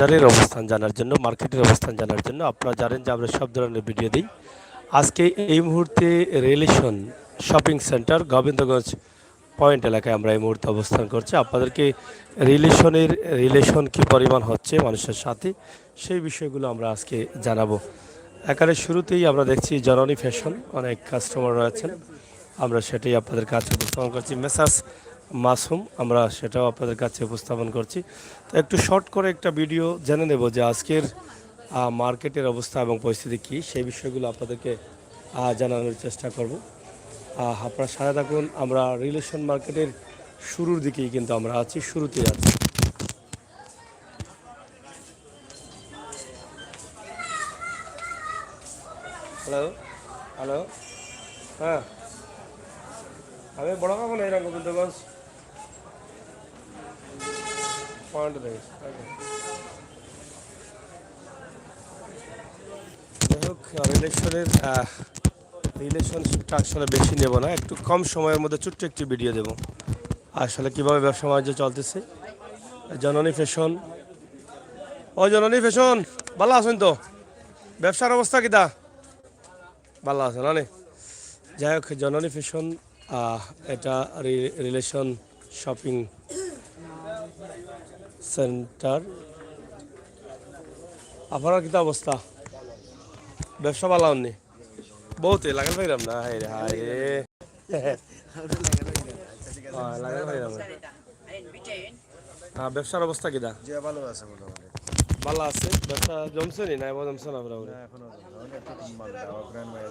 বাজারের অবস্থান জানার জন্য, মার্কেটের অবস্থান জানার জন্য। আপনারা জানেন যে আমরা সব ধরনের ভিডিও দিই। আজকে এই মুহূর্তে relation shopping centre Gobindaganj point এলাকায় আমরা এই মুহূর্তে অবস্থান করছি। আপনাদেরকে রিলেশন কী পরিমাণ হচ্ছে মানুষের সাথে, সেই বিষয়গুলো আমরা আজকে জানাবো। এখানে শুরুতেই আমরা দেখছি জননী ফ্যাশন, অনেক কাস্টমার রয়েছেন, আমরা সেটাই আপনাদের কাছে উপস্থাপন করছি। মেসাস মাসুম, আমরা সেটাও আপনাদের কাছে উপস্থাপন করছি। তো একটু শর্ট করে একটা ভিডিও জেনে নেব যে আজকের মার্কেটের অবস্থা এবং পরিস্থিতি কী, সেই বিষয়গুলো আপনাদেরকে জানানোর চেষ্টা করব। আপনারা সাথে থাকুন। আমরা রিলেশন মার্কেটের শুরুর দিকেই কিন্তু আমরা আছি, শুরুতেই আছি। হ্যালো হ্যালো, হ্যাঁ, আমি বড় কাকু নেই গোবিন্দগঞ্জ পয়েন্ট থেকে। যাই হোক, রিলেশনশিপটা আসলে বেশি নেব না, একটু কম সময়ের মধ্যে ছোট্ট একটি ভিডিও দেব আসলে কীভাবে ব্যবসা বাণিজ্য চলতেছে। জননী ফ্যাশন, ও জননী ফ্যাশন, ভালো আছেন তো? ব্যবসার অবস্থা কিতা? ভালো আছেন না? যাই হোক, জননী ফ্যাশন এটা রিলেশন শপিং সেন্টার। আপনার কিতা অবস্থা? ব্যবসা ভালো হননি? বহুত লাগাল পাইলাম না, হাই রে হাই রে। লাগাল পাইলাম না। ব্যবসার অবস্থা কিতা? ভালো আছে মোটামুটি। ভালো আছে। ব্যবসা জমছে নি? না এবার জমছে না? এখনো একটু মাল দেওয়া গ্র্যান্ড মাইয়া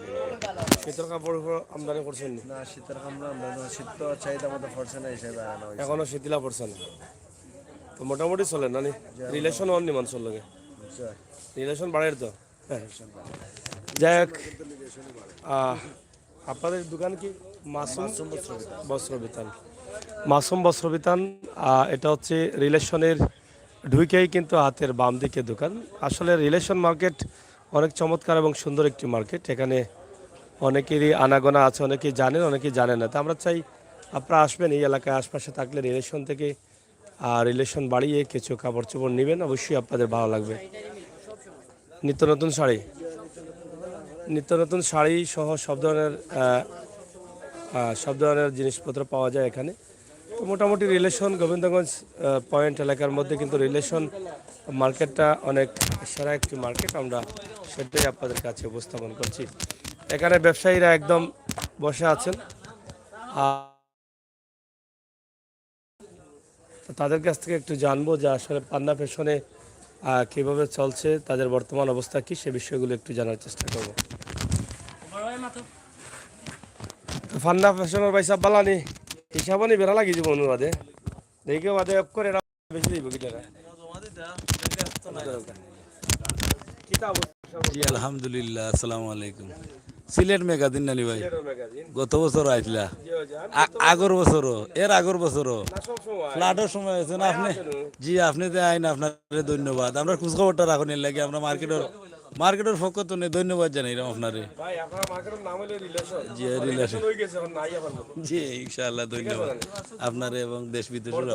শীতের কাপড় আমদানি করছেন নি? না শীতের কামড়া আমরা শীত তো চাহিদা মতো পড়ছে না হিসেবে আনা হয়েছে। এখনো শীতলা পড়ছে না, তো মোটামুটি চলে না নি? রিলেশন অন্য মানুষের লগে রিলেশন বাড়ের তো। যাই হোক, আপনাদের দোকান কি? মাসুম বস্ত্রবিতান। মাসুম বস্ত্রবিতান, এটা হচ্ছে রিলেশনের ঢুকেই কিন্তু হাতের বাম দিকে দোকান। আসলে রিলেশন মার্কেট অনেক চমৎকার এবং সুন্দর একটি মার্কেট। এখানে অনেকেরই আনাগোনা আছে, অনেকেই জানেন, অনেকেই জানেন না। তো আমরা চাই আপনারা আসবেন, এই এলাকায় আশপাশে থাকলে রিলেশন থেকে রিলেশন বাড়িয়ে কিছু কাপড় চোপড় নেবেন, অবশ্যই আপনাদের ভালো লাগবে। নিত্য নতুন শাড়ি সহ সব ধরনের জিনিসপত্র পাওয়া যায় এখানে। তো মোটামুটি রিলেশন গোবিন্দগঞ্জ পয়েন্ট এলাকার মধ্যে কিন্তু রিলেশন মার্কেটটা অনেক সেরা একটি মার্কেট, আমরা সেটাই আপনাদের কাছে উপস্থাপন করছি। এখানে ব্যবসায়ীরা একদম বসে আছেন, তাদের কাছ থেকে একটু জানবো যে আসলে পান্না ফ্যাশনে কীভাবে চলছে, তাদের বর্তমান অবস্থা কী, সে বিষয়গুলো একটু জানার চেষ্টা করবো। পান্না ফ্যাশনের ভাই সব বালানি হিসাব নি বেড়া লাগি যাবো অনুবাদে দেখে বাদে করে বেশি দিব কি টাকা। জি আলহামদুলিল্লাহ, আসসালামু আলাইকুম। সিলেট ম্যাগাজিন নানি ভাই, গত বছর আইছিলা? আগর বছরও, এর আগর বছরও ফ্লাডের সময় হয়েছে না আপনি? জি আপনি যে আইন, আপনার ধন্যবাদ। আমরা খোঁজখবরটা রাখুন, এর লাগে আমরা মার্কেটের পক্ষ তো ধন্যবাদ জানাইলাম আপনারে। জি রিলেশন, জি ইনশাআল্লাহ ধন্যবাদ আপনারে এবং দেশ বিদেশের।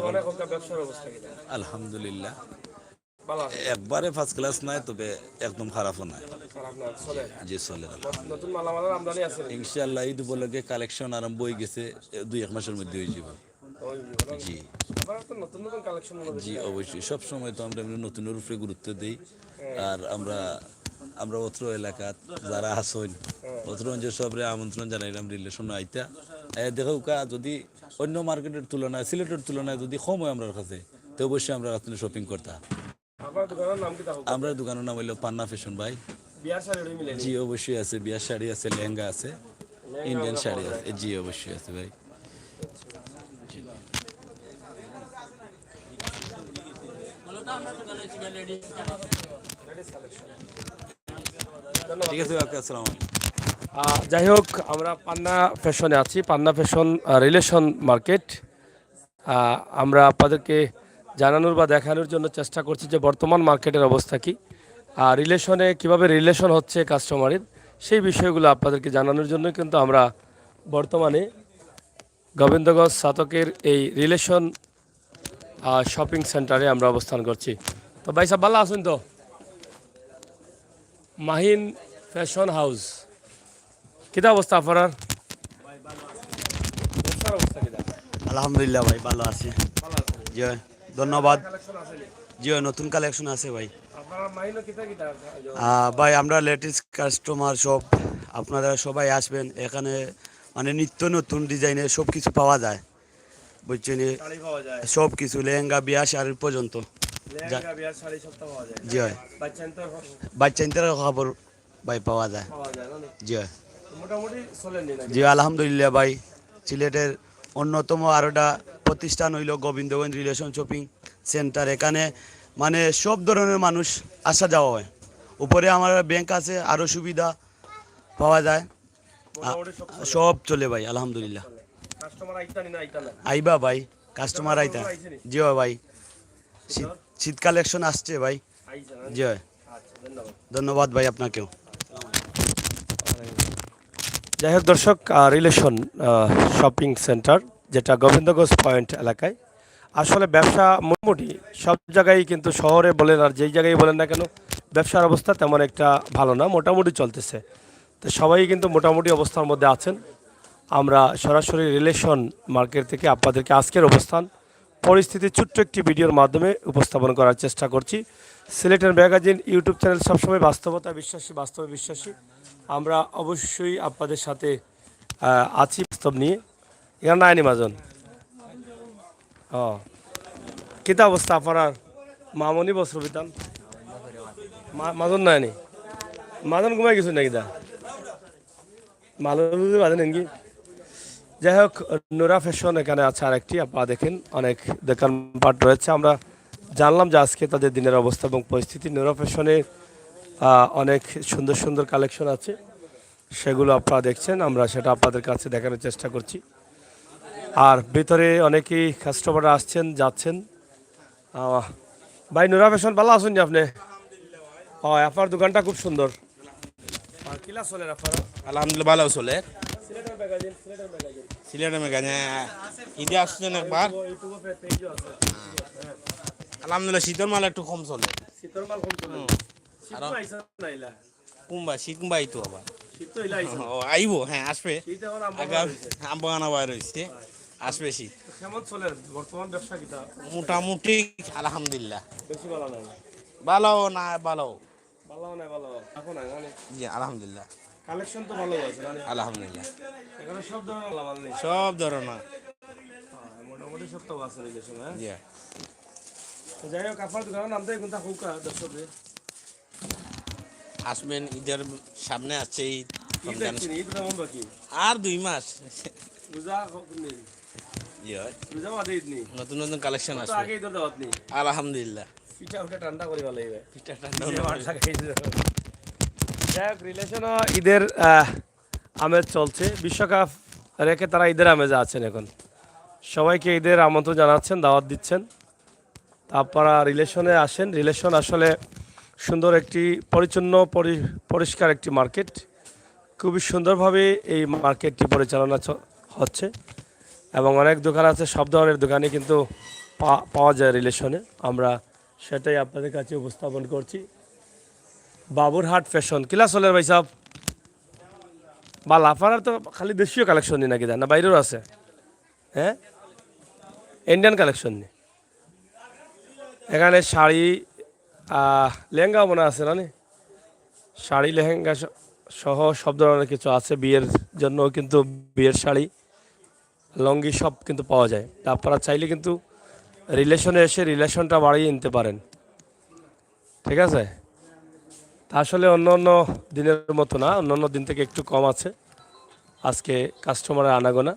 আলহামদুলিল্লাহ একবারে ফার্স্ট ক্লাস নাই, তবে একদম খারাপও নাই, জি চলে। ইনশাআল্লাহ ঈদ উপলক্ষে কালেকশন আরম্ভ হয়ে গেছে, 2-1 মাসের মধ্যে হয়ে যাবে। জি জি অবশ্যই, সব সময় তো আমরা নতুনের উপরে গুরুত্ব দিই। আর আমরা অত্র এলাকা যারা আসেন, অত্র অঞ্চল সবরে আমন্ত্রণ জানাইলাম রিলেশন আইতা। দেখো যদি অন্য মার্কেটের তুলনায়, সিলেটের তুলনায় যদি কম হয় আমরা কাছে, তো অবশ্যই আমরা রাত্রে শপিং করতাম। আমরা দোকানের নাম হইলো পান্না ফ্যাশন ভাই। জি অবশ্যই আছে, বিয়ার শাড়ি আছে, লেহেঙ্গা আছে, ইন্ডিয়ান শাড়ি আছে, জি অবশ্যই আছে ভাই। ঠিক আছে, আসসালামু আলাইকুম। যাই হোক, আমরা পান্না ফ্যাশনে আছি, পান্না ফ্যাশন রিলেশন মার্কেট। আমরা আপনাদেরকে জানানোর বা দেখানোর জন্য চেষ্টা করছি যে বর্তমান মার্কেটের অবস্থা কী, রিলেশনে কীভাবে রিলেশন হচ্ছে কাস্টমারের, সেই বিষয়গুলো আপনাদেরকে জানানোর জন্য কিন্তু আমরা বর্তমানে গোবিন্দগঞ্জ সাতকের এই রিলেশন শপিং সেন্টারে আমরা অবস্থান করছি। তো ভাই সাহেব ভালো আছেন তো? মাহিন ফ্যাশন হাউস, কিতা অবস্থা আপনার? ব্যবসার অবস্থা কিতা? আলহামদুলিল্লাহ ভাই ভালো আছে। ভালো আছেন? জি ভাই, ধন্যবাদ। কালেকশন আছে নি? জি ভাই, নতুন কালেকশন আছে ভাই। আপনারা মাহিনও কিতা কিতা? ভাই আমরা লেটেস্ট কাস্টমার সব, আপনারা সবাই আসবেন এখানে, মানে নিত্য নতুন ডিজাইনের সব কিছু পাওয়া যায়, বুঝছেন? শাড়ি পাওয়া যায়, সব কিছু লেহেঙ্গা বিয়া শাড়ির পর্যন্ত। লেহেঙ্গা বিয়ার শাড়ি সব তো পাওয়া যায়। জি ভাই, বাচ্চান তো বাচ্চা ইন্টার খবর ভাই পাওয়া যায়। পাওয়া যায় না? জি ভাই, মোটামুটি চলেন নি নাকি? জি আলহামদুলিল্লাহ ভাই। সিলেটের অন্যতম আরোটা প্রতিষ্ঠান হইল গোবিন্দগঞ্জ রিলেশন শপিং সেন্টার। এখানে মানে সব ধরনের মানুষ আসা যাওয়া হয়। উপরে আমার ব্যাংক আছে, আরও সুবিধা পাওয়া যায়। মোটামুটি সব সব চলে ভাই আলহামদুলিল্লাহ। কাস্টমার আইতা নি না আইতা না? আইবা ভাই, কাস্টমার আইতা। জি ভাই, শীত শীত কালেকশন আসছে ভাই। আইছা না? জি ভাই, আচ্ছা, ধন্যবাদ। ধন্যবাদ ভাই আপনাকেও। যাই হোক দর্শক, রিলেশন শপিং সেন্টার যেটা গোবিন্দগঞ্জ পয়েন্ট এলাকায়, আসলে ব্যবসা মোটামুটি সব জায়গায়, কিন্তু শহরে বলেন আর যেই জায়গায় বলেন না কেন, ব্যবসার অবস্থা তেমন একটা ভালো না, মোটামুটি চলতেছে। তো সবাই কিন্তু মোটামুটি অবস্থার মধ্যে আছেন। আমরা সরাসরি রিলেশন মার্কেট থেকে আপনাদেরকে আজকের অবস্থান পরিস্থিতি ছোট্ট একটি ভিডিওর মাধ্যমে উপস্থাপন করার চেষ্টা করছি। সিলেটের ম্যাগাজিন ইউটিউব চ্যানেল সবসময় বাস্তবতা বিশ্বাসী, বাস্তবে বিশ্বাসী। আমরা অবশ্যই আপনাদের সাথে আছি বাস্তব নিয়ে। এখানে নাইনি মাজন ও কিতা অবস্থা আপনার? মামনি বস্ত্র বিতান মাজন নাইনি, মাজন ঘুমাই গেছেন নাকি? দা মালুম বাজেন নাকি? যাই হোক, নোরা ফ্যাশন এখানে আছে আরেকটি, আপনারা দেখেন অনেক দোকানপাট রয়েছে। আমরা জানলাম যে আজকে তাদের দিনের অবস্থা এবং পরিস্থিতি। নোরা ফ্যাশনে অনেক সুন্দর সুন্দর কালেকশন আছে, সেগুলো আপনারা দেখছেন, আমরা সেটা আপনাদের কাছে দেখানোর চেষ্টা করছি। আর ভিতরে অনেকেই কাস্টমাররা আসছেন যাচ্ছেন। ভাই নোরা ফ্যাশন ভালো আছেন আপনি? হয়, আপনার দোকানটা খুব সুন্দর। আর কিলা চলে আপনার? আলহামদুলিল্লাহ ভালো চলে। সিলেটের মেগানে ঈদে আসছেন একবার। আলহামদুলিল্লাহ শীতের মাল একটু কম চলে। শীতল মাল কম চলে। শীত তো আইসা না ইলা। কুম্বা শীত কুম্বা আইতো আবার। শীত তো ইলা আইসা। ও আইব, হ্যাঁ আসবে। শীত এখন আগাম আম্বাগানা বাইর হয়েছে, আসবে শীত। কেমন চলে বর্তমান ব্যবসা কিটা? মোটামুটি আলহামদুলিল্লাহ বেশি ভালো না? ভালো না ভালো। ভালো না ভালো এখন মানে জি আলহামদুলিল্লাহ, কালেকশন তো ভালো আছে মানে আলহামদুলিল্লাহ এখানে সব ধরনের মাল নেই। সব ধরনের। মোটামুটি সব তো আছে রিলেশন। হ্যাঁ, জি তো যাই হোক, আপনার দোকানের নাম দিয়ে কোনটা হোক দর্শকদের আসবেন, ঈদের সামনে আছে ঈদ। ঈদ দেখছি, ঈদ কেমন বাকি? আর 2 মাস। পূজা নেই, জি হয়, পূজা বাদে ঈদ নেই, নতুন নতুন কালেকশন তো আসবে আগেই তো দাওয়াত নেই। আলহামদুলিল্লাহ। পিঠা উঠে ঠান্ডা করে ভালো হইবে। পিঠা ঠান্ডা যাই হোক, রিলেশনও ঈদের আমেজ চলছে। বিশ্বকাপ রেখে তারা ঈদের আমেজে আছেন এখন। সবাইকে ঈদের আমন্ত্রণ জানাচ্ছেন, দাওয়াত দিচ্ছেন। আপনারা রিলেশনে আসেন। রিলেশন আসলে সুন্দর একটি পরিচ্ছন্ন পরিষ্কার একটি মার্কেট। খুবই সুন্দরভাবে এই মার্কেটটি পরিচালনা হচ্ছে এবং অনেক দোকান আছে, সব ধরনের দোকানে কিন্তু পাওয়া যায় রিলেশনে। আমরা সেটাই আপনাদের কাছে উপস্থাপন করছি। বাবুরহাট ফ্যাশন কিলা চলে ভাই সাহেব? বা লাফারার তো খালি দেশীয় কালেকশন নি নাকি, না বাইরেও আছে? হ্যাঁ, ইন্ডিয়ান কালেকশন নি। এখানে শাড়ি লেহেঙ্গা মনে আছে না? শাড়ি লেহেঙ্গা সহ সব ধরনের কিছু আছে। বিয়ের জন্য কিন্তু বিয়ের শাড়ি, লঙ্গি সব কিন্তু পাওয়া যায়। তা আপনারা চাইলে কিন্তু রিলেশনে এসে রিলেশনটা বাড়িয়ে নিতে পারেন, ঠিক আছে? তা আসলে অন্য অন্য দিনের মতো না, অন্য অন্য দিন থেকে একটু কম আছে আজকে কাস্টমারের আনাগোনা।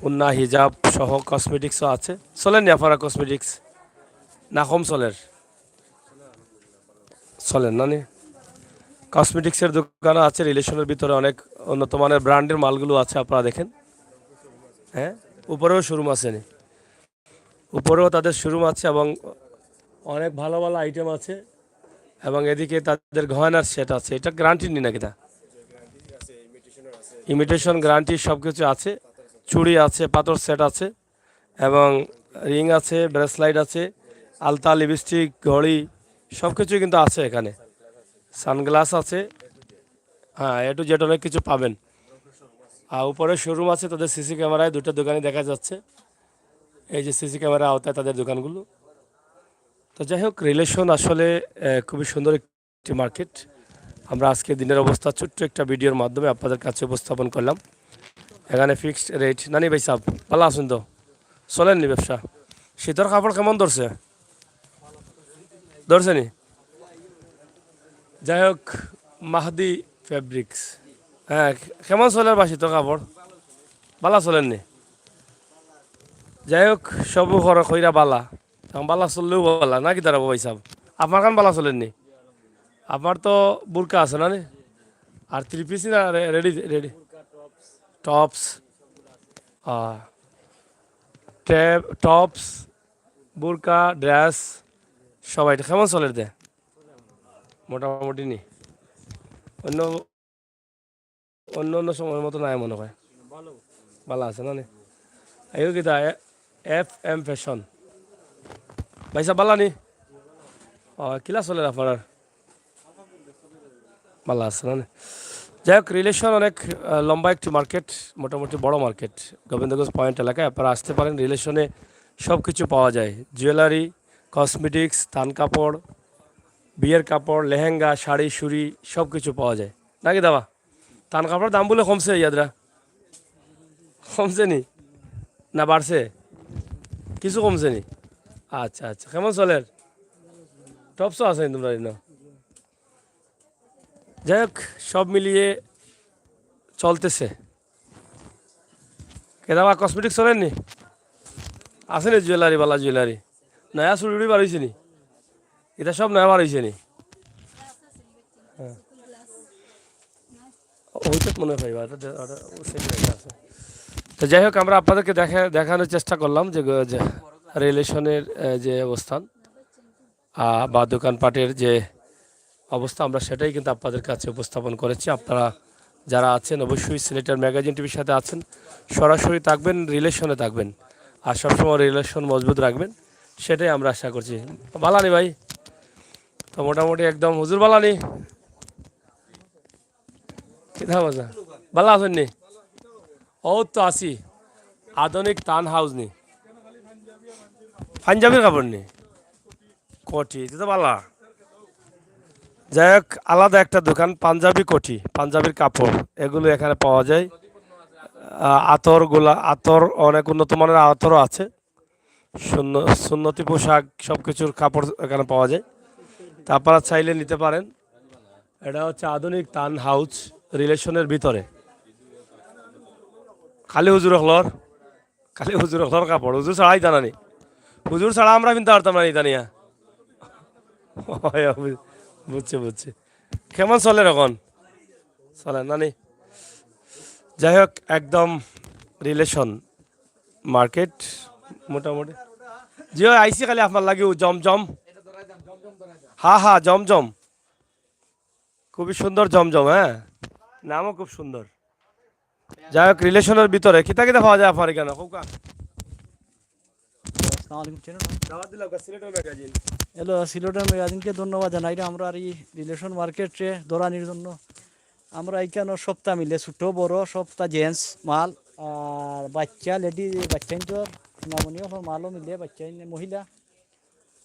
উন্না হিজাব সহ কসমেটিক্সও আছে। চলেন আপনারা কসমেটিক্স না কম চলের? চলেন না নি? কসমেটিক্সের দোকানও আছে রিলেশনের ভিতরে, অনেক উন্নত মানের ব্র্যান্ডের মালগুলো আছে, আপনারা দেখেন। হ্যাঁ, উপরেও শোরুম আছে নি, উপরেও তাদের শোরুম আছে এবং অনেক ভালো ভালো আইটেম আছে। এবং এদিকে তাদের গয়নার সেট আছে। এটা গ্যারান্টি নি নাকি? তা ইমিটেশন গ্যারান্টি সব কিছু আছে। চুড়ি আছে, পাথর সেট আছে এবং রিং আছে, ব্রেসলাইট আছে, আলতা, লিপস্টিক, ঘড়ি সব কিছুই কিন্তু আছে এখানে। সানগ্লাস আছে, হ্যাঁ, এ টু জেড অনেক কিছু পাবেন। আর উপরে শোরুম আছে, তাদের সিসি ক্যামেরায় দুটো দোকানই দেখা যাচ্ছে। এই যে সিসি ক্যামেরা আওতায় তাদের দোকানগুলো। তো যাই হোক, রিলেশন আসলে খুবই সুন্দর একটি মার্কেট। আমরা আজকে দিনের অবস্থা ছোট্ট একটা ভিডিওর মাধ্যমে আপনাদের কাছে উপস্থাপন করলাম। এখানে ফিক্সড রেট। নানি ভাই সাহেব ভালো আছেন তো? চলেননি ব্যবসা? শীতের কাপড় কেমন ধরছে? ধরছে নি? যাই হোক, মাহদি ফেব্রিক্স, হ্যাঁ, কেমন চলে বা শীতের কাপড়? বালা চলেননি? যাই হোক, সবু খৈরা বালা, বালা চললেও বালা নাকি তারা ভাই সাহেব? আপনার কান বালা চলেননি? আপনার তো বুরকা আছে না নি? আর থ্রি পিস না ready ready tops, tops, burqa, dress সবাই কেমন চলে দে? মোটামুটি নি? অন্য অন্য অন্য সময়ের মতো নাই মনে হয়। ভালো আছে না নি? এই কি এফ এম ফ্যাশন ভাই সাহেব ভালো নি? কিলা চলে আপনার? ভালো আছে না নি? যাই হোক, রিলেশন অনেক লম্বা একটি মার্কেট, মোটামুটি বড় মার্কেট। গোবিন্দগঞ্জ পয়েন্ট এলাকায় আপনারা আসতে পারেন। রিলেশনে সব কিছু পাওয়া যায়, জুয়েলারি, কসমেটিক্স, থান কাপড়, বিয়ের কাপড়, লেহেঙ্গা, শাড়ি, সুড়ি সব কিছু পাওয়া যায় নাকি দাবা? থান কাপড়ের দাম বলে কমছে ইয়াদরা? কমছে নি না বাড়ছে? কিছু কমছে নি? আচ্ছা আচ্ছা, কেমন চলে? টপসও আছে তোমরা? যাই হোক, সব মিলিয়ে চলতেছে। কেদাবা কসমেটিক্স চলেননি? আছে নি জুয়েলারি, বালা জুয়েলারি? নয়া চুড়ি বার হয়েছে নি? এটা সব নয়া বার হয়েছে নি? হ্যাঁ, ওইটা মনে হয় পাইবা। তো যাই হোক, আমরা আপনাদেরকে দেখানোর চেষ্টা করলাম যে রিলেশনের যে অবস্থান বা দোকানপাটের যে অবস্থা, আমরা সেটাই কিন্তু আপনাদের কাছে উপস্থাপন করেছি। আপনারা যারা আছেন অবশ্যই সিলেটের ম্যাগাজিন টিভির সাথে আছেন, সরাসরি থাকবেন, রিলেশনে থাকবেন, আর সবসময় রিলেশন মজবুত রাখবেন, সেটাই আমরা আশা করছি। বালানি ভাই তো মোটামুটি একদম হুজুর বালানি কিনা মজা ভালো আছেন নি? ও তো আসি আধুনিক তান হাউস নি, পাঞ্জাবির কাপড় নি, কোটি তো বালা। যাই হোক, আলাদা একটা দোকান, পাঞ্জাবি কোটি, পাঞ্জাবির কাপড় এগুলো এখানে পাওয়া যায়। আতর অনেক উন্নত মানের আতরও আছে। সুন্নতি পোশাক সব কিছুর কাপড় এখানে পাওয়া যায়। তা আপনারা চাইলে নিতে পারেন। এটা হচ্ছে আধুনিক তান হাউস, রিলেশনের ভিতরে। খালি হুজুর হলর কাপড়, হুজুর ছাড়াই জানানি, হুজুর ছাড়া আমরা কিন্তু পারতাম না জানিয়া। বুঝছি। কেমন চলে এখন? চলে নানি? যাই হোক, একদম রিলেশন মার্কেট মোটামুটি। জিও আইসি খালি আপনার লাগে জমজম, হ্যাঁ জমজম, খুবই সুন্দর জমজম, হ্যাঁ, নামও খুব সুন্দর। যাই হোক, রিলেশনের ভিতরে কিতা কিতা পাওয়া যায় আপনার এখানে? হ্যালো, সিলেটের ম্যাগাজিনকে ধন্যবাদ জানাই। আমরা আর এই রিলেশন মার্কেটে দৌড়ানির জন্য আমরা এইখানে সপ্তাহ মিলে ছোট বড় সপ্তাহ জেন্টস মাল আর বাচ্চা লেডি, বাচ্চা নামনীয় মালও মিলে, বাচ্চা মহিলা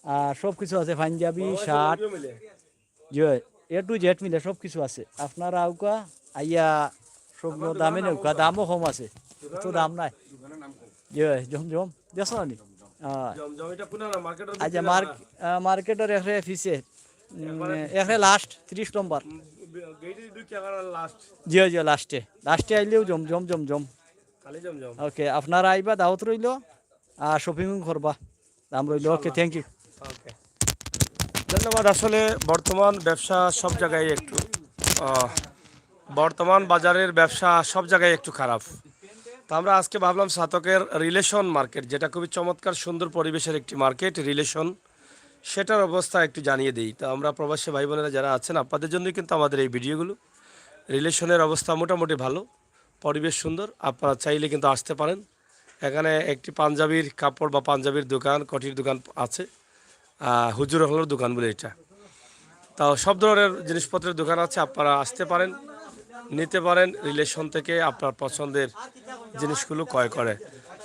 আর সব কিছু আছে, panjabi shirt, A to Z মিলে সব কিছু আছে। আপনারা আউকা আইয়া সব দামে নেউকা, দামও কম আছে, তো দাম নাই। জমজম দেশ নি? আচ্ছা, মার্কেটের এখানে ফিসে এখানে লাস্ট 30 নম্বর। জি লাস্টে আইলেও জমজম। ওকে, আপনারা আইবা, দাওয়াত রইল আর শপিং করবা, দাম রইল। ওকে, থ্যাংক ইউ। ধন্যবাদ। আসলে বর্তমান ব্যবসা সব জায়গায় একটু বর্তমান বাজারের ব্যবসা সব জায়গায় একটু খারাপ। তো আমরা আজকে ভাবলাম সাতকের রিলেশন মার্কেট, যেটা খুবই চমৎকার সুন্দর পরিবেশের একটি মার্কেট রিলেশন, সেটার অবস্থা একটু জানিয়ে দিই। তো আমরা প্রবাসী ভাই বোনেরা যারা আছেন, আপনাদের জন্যই কিন্তু আমাদের এই ভিডিওগুলো। রিলেশনের অবস্থা মোটামুটি ভালো, পরিবেশ সুন্দর, আপনারা চাইলে কিন্তু আসতে পারেন। এখানে একটি পাঞ্জাবির কাপড় বা পাঞ্জাবির দোকান, কটির দোকান আছে, হুজুর হলের দোকান বলে এটা। তাও সব ধরনের জিনিসপত্রের দোকান আছে, আপনারা আসতে পারেন, নিতে পারেন রিলেশন থেকে আপনার পছন্দের জিনিসগুলো ক্রয় করে।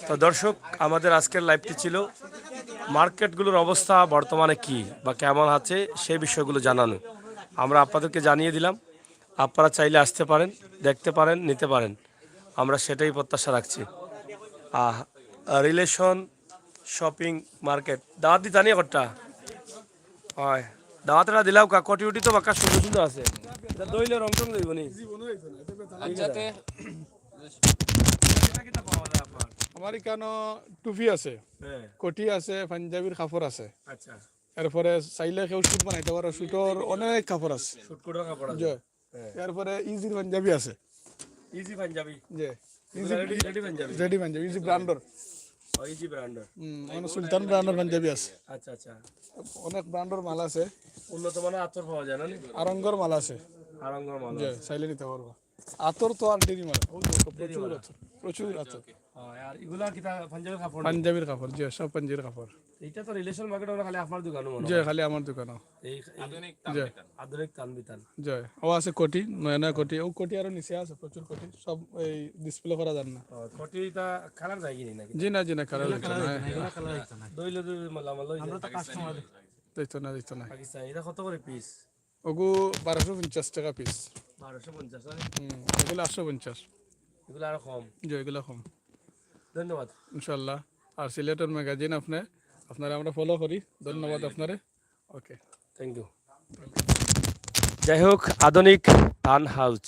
তো দর্শক, আমাদের আজকের লাইভটি ছিল মার্কেটগুলোর অবস্থা বর্তমানে কি বা কেমন আছে সেই বিষয়গুলো জানানো। আমরা আপনাদেরকে জানিয়ে দিলাম, আপনারা চাইলে আসতে পারেন, দেখতে পারেন, নিতে পারেন, আমরা সেটাই প্রত্যাশা রাখছি। রিলেশন শপিং মার্কেট দাওয়াত দিতা নিয়ে কটা হয়, দাওয়াতটা দিলাও কা কটি উটি তো বাক্কা সুন্দর সুন্দর আছে, দইলে রং টং দইব নি আমার এখানে টুপি আছে, কোটি আছে, পাঞ্জাবির কাপড় আছে। আচ্ছা, এরপরে চাইলে কেউ শুট বানাইতে পারো, শুটর অনেক কাপড় আছে। শুটকোটা কাপড় আছে, জি। এরপরে ইজির পাঞ্জাবি আছে, ইজি পাঞ্জাবি, জি, Easy ready panjabi, ready panjabi, Easy ব্র্যান্ডর, ইজি ব্র্যান্ডের। সুলতান ব্র্যান্ডর পাঞ্জাবি আছে। আচ্ছা আচ্ছা, অনেক ব্র্যান্ডর মাল আছে, উন্নত মানের আতর পাওয়া যায় না নি? আরঙ্গর মাল আছে, আরঙ্গর মাল জি, আছে। চাইলে নিতে পারবো। আতর তো আর দেরি মাল, প্রচুর আতর, প্রচুর আতর। আর এগুলা কিতা পাঞ্জাবির কাপড়? পাঞ্জাবির কাপড়, জি, সব পাঞ্জাবির কাপড়। এইটা তো রিলেশন মার্কেট খালি আপনার দোকানও মনে জি, হয়। খালি আমার দোকানও। এই জি, আধুনিক তানবিতান। জি, ও আছে কোটি, নয়া নয়া কোটি, ও কোটি আরো নিচে আছে, প্রচুর কোটি, সব এই ডিসপ্লে করা যান না। কোটিটা কালার যায় কিনি নাকি? জি না, জি না, কালার হইতো না, দইলে দই মালামাল আমরা তো কাস্টমার দিত না, দিত না। পাকিস্তান। এটা কত করে পিস? ওগু 1250 টাকা পিস। 1250 এগুলো 850। এগুলো আরো কম। জি, এগুলো কম, ধন্যবাদ। ইনশাল্লাহ। আর সিলেটের ম্যাগাজিন আপনারা আমরা ফলো করি। ধন্যবাদ আপনারে। ওকে, থ্যাংক ইউ। যাই হোক, আধুনিক টান হাউস,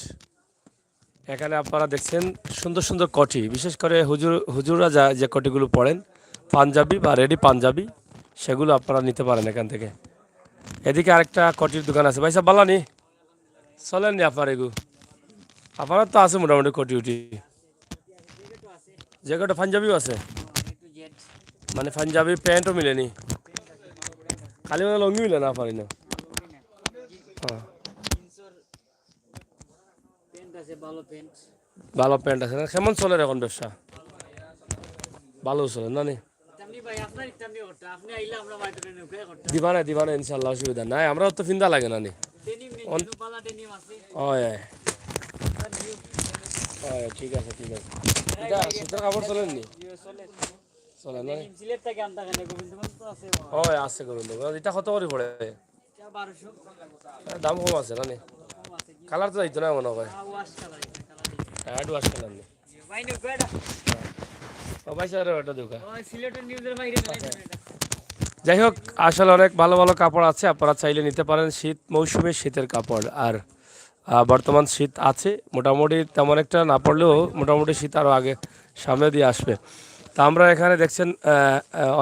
এখানে আপনারা দেখছেন সুন্দর সুন্দর কটি, বিশেষ করে হুজুররা যে কটিগুলো পড়েন পাঞ্জাবি বা রেডি পাঞ্জাবি, সেগুলো আপনারা নিতে পারেন এখান থেকে। এদিকে আরেকটা কটির দোকান আছে, ভাই সাহেব বালানি চলেননি আপনার এগুলো? আপনার তো আছে মোটামুটি কটি উটি, যে কটা পাঞ্জাবিও আছে, মানে পাঞ্জাবি প্যান্টও মিলেনি, খালি মানে লঙ্গি মিলে না পারি না। হ্যাঁ, ভালো প্যান্ট আছে না? কেমন চলে এখন ব্যবসা? ভালো চলে না নি? দিবা না ইনশাল্লাহ, অসুবিধা নাই, আমরাও তো ফিন্দা লাগে না নি। ঠিক আছে ঠিক আছে। এটা শীতের কাপড় চলেননি? চলে না? আছে করুন। এটা কত করে পড়ে? দাম কম আছে না নি? কালার তো যাইতো না মনে হয়, হ্যাঁ ওয়াশ কালার নেই। যাই হোক, আসলে অনেক ভালো ভালো কাপড় আছে, আপনারা চাইলে নিতে পারেন। শীত মৌসুমে শীতের কাপড়, আর বর্তমান শীত আছে মোটামুটি, তেমন একটা না পড়লেও মোটামুটি শীত আরও আগে সামনে দিয়ে আসবে। তা আমরা এখানে দেখছেন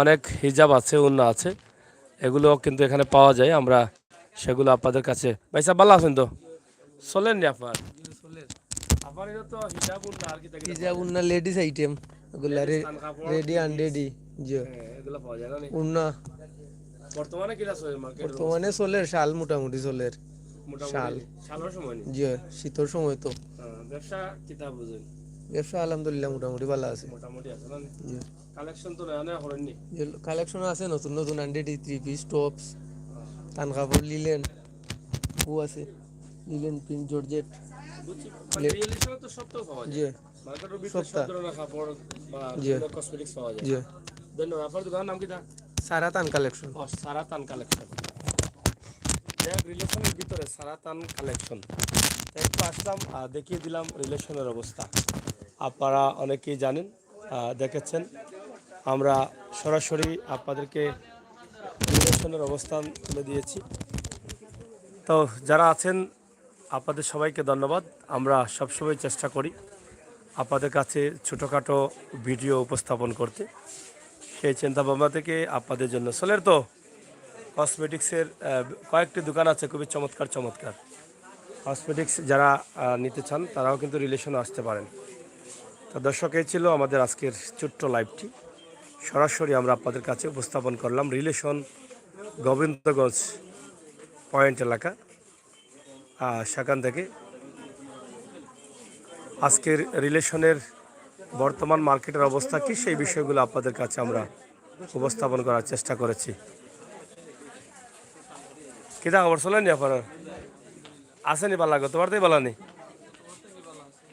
অনেক হিজাব আছে, উন্না আছে, এগুলো কিন্তু এখানে পাওয়া যায়। আমরা সেগুলো আপনাদের কাছে, ভাই সাহেব ভালো আছেন তো? চলেন নি আপনার? হিজাব উন্না লেডিস আইটেম, এগুলা রেডি আনরেডি, জি, এগুলো পাওয়া যায় না নি? উন্না বর্তমানে কি আছে মার্কেটে? বর্তমানে চলের শাল, মোটামুটি চলের শাল, শালের সময় নি? জি, শীতের সময় তো। ব্যবসা কিতাব বুঝেন? ব্যবসা আলহামদুলিল্লাহ মোটামুটি ভালো আছে। মোটামুটি আছে না? জি, কালেকশন তো নয়া নয়া করেননি? কালেকশন আছে নতুন নতুন, আনরেডি, 3 পিস টপস, তান কাপড়, লিলেন ও আছে, লিলেন প্রিন্ট জর্জেট, রিয়েলিশনে তো সব তো পাওয়া যায়। জি, মার্কেটের ভিতরে সব ধরনের কাপড় বা জি, কসমেটিক্স পাওয়া যায়। জি। ধন্যবাদ। আপনার দোকানের নাম কি? সারা তান কালেকশন। সারাতান কালেকশন। রিলেশনের ভিতরে সারাতান কালেকশন, একটু আসলাম, দেখিয়ে দিলাম রিলেশনের অবস্থা। আপনারা অনেকেই জানেন, দেখেছেন, আমরা সরাসরি আপনাদেরকে রিলেশনের অবস্থান তুলে দিয়েছি। তো যারা আছেন আপনাদের সবাইকে ধন্যবাদ। আমরা সবসময় চেষ্টা করি আপনাদের কাছে ছোটোখাটো ভিডিও উপস্থাপন করতে, সেই চিন্তাভাবনা থেকে আপনাদের জন্য। সোলের তো কসমেটিক্সের কয়েকটি দোকান আছে, খুবই চমৎকার চমৎকার কসমেটিক্স, যারা নিতে চান তারাও কিন্তু রিলেশনে আসতে পারেন। তো দর্শক, এই ছিল আমাদের আজকের ছোট্ট লাইভটি, সরাসরি আমরা আপনাদের কাছে উপস্থাপন করলাম রিলেশন গোবিন্দগঞ্জ পয়েন্ট এলাকা, সেখান থেকে আজকের রিলেশনের বর্তমান মার্কেটের অবস্থা কি সেই বিষয়গুলো আপনাদের কাছে আমরা উপস্থাপন করার চেষ্টা করেছি। কিতা খবর চলেন নি আপনার আসেনি বালা গো তোমার তাই বালা নি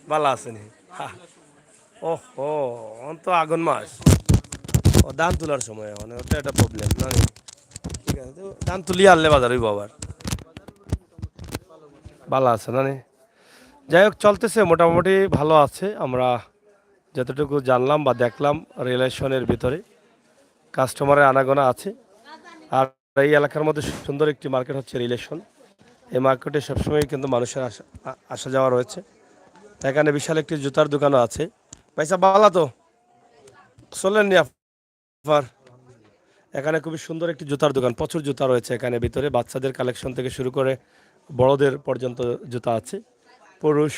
বালা আসেনি ও ও তো আগুন মাস ও ধান তোলার সময় মানে ওটা একটা প্রবলেম না নি? ঠিক আছে তো ধান তুলিয়ে আনলে বাজার হইব আবার ভালো আছে না নি? যাই হোক চলতেছে মোটামুটি ভালো আছে আমরা যতটুকু জানলাম বা দেখলাম রিলেশনের ভিতরে কাস্টমারের আনাগোনা আছে আর এই এলাকার মধ্যে সুন্দর একটি মার্কেট হচ্ছে রিলেশন এই মার্কেটে সবসময় কিন্তু মানুষের আসা যাওয়া রয়েছে এখানে বিশাল একটি জুতার দোকানও আছে পয়সা বালা তো চলেন নি আপনার এখানে খুবই সুন্দর একটি জুতার দোকান প্রচুর জুতা রয়েছে এখানে ভিতরে বাচ্চাদের কালেকশন থেকে শুরু করে বড়দের পর্যন্ত জুতা আছে পুরুষ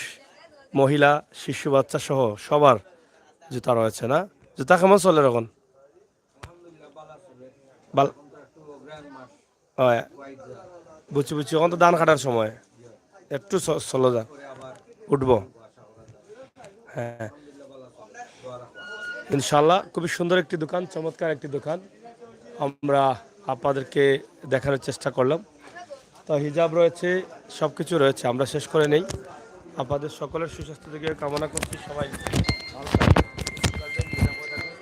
মহিলা শিশু বাচ্চা সহ সবার জুতা রয়েছে না জুতা কেমন চলে এখন বুঝছি বুঝছি এখন তো ধান কাটার সময় একটু চলো যা উঠবো হ্যাঁ ইনশাল্লাহ খুবই সুন্দর একটি দোকান চমৎকার একটি দোকান আমরা আপনাদেরকে দেখানোর চেষ্টা করলাম তো হিজাব রয়েছে সব কিছু রয়েছে আমরা শেষ করে নেই আপনাদের সকলের সুস্বাস্থ্য থেকে কামনা করছি সবাই ভালো থাকবেন, সুস্থ থাকবেন, নিরাপদে থাকবেন।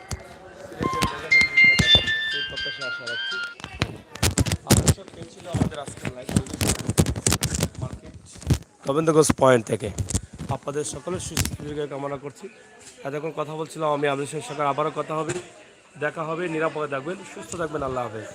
এই প্রত্যাশা আশা রাখছি দর্শক এই ছিল আমাদের আজকের লাইভ মার্কেট গোবিন্দগঞ্জ পয়েন্ট থেকে আপনাদের সকলের সুস্বাস্থ্য থেকে কামনা করছি এতক্ষণ কথা বলছিলাম আমি আবৃত সরকার আবারও কথা হবে দেখা হবে নিরাপদে থাকবেন সুস্থ থাকবেন আল্লাহ হাফেজ